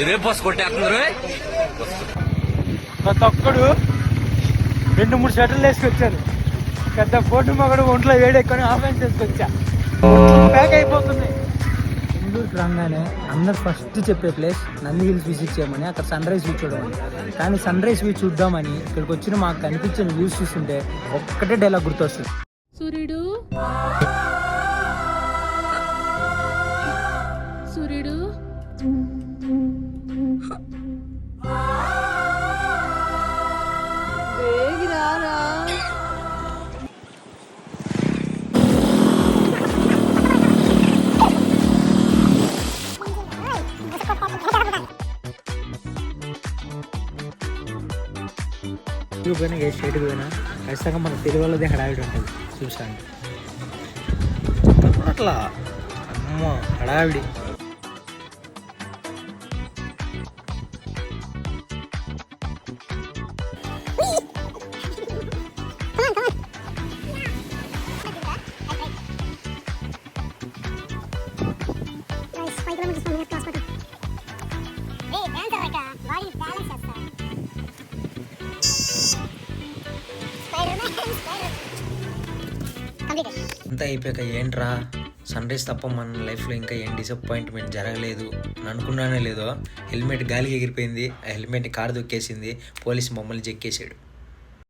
ఇదే బస్ కొట్టేస్తున్నారు. ప్రతి ఒక్కడు 2-3 షర్టులు వేసుకొచ్చారు. పెద్ద బోర్డు మగడు ఒంట్లో వేడెక్కుని ఆఫెన్స్ చేసుకొచ్చా. ప్యాక్ అయిపోతుంది. బెంగళూరుకి రాగానే అందరు ఫస్ట్ చెప్పే ప్లేస్ నంది హిల్స్ విజిట్ చేయమని, అక్కడ సన్ రైజ్ వ్యూ చూడమని. కానీ సన్ రైజ్ వ్యూ చూద్దామని ఇక్కడికి వచ్చిన మాకు కనిపించిన వ్యూస్ చూస్తుంటే ఒక్కటే డైలాగ్ గుర్తొస్తుంది. సూర్యుడు సూర్యుడు వేగిరారా. పోయినా ఏ స్టేట్ పోయినా ఖచ్చితంగా మన తెలుగు వాళ్ళదే హడావిడి ఉంటుంది చూసాను. అట్లా అమ్మ హడావిడి. అంతా అయిపోయాక ఏంట్రా సన్ రైజ్ తప్ప మన లైఫ్లో ఇంకా ఏం డిసప్పాయింట్మెంట్ జరగలేదు అని అనుకున్నానే లేదో, హెల్మెట్ గాలికి ఎగిరిపోయింది. ఆ హెల్మెట్ కారు దొక్కేసింది. పోలీసు మమ్మల్ని చెక్కేసాడు.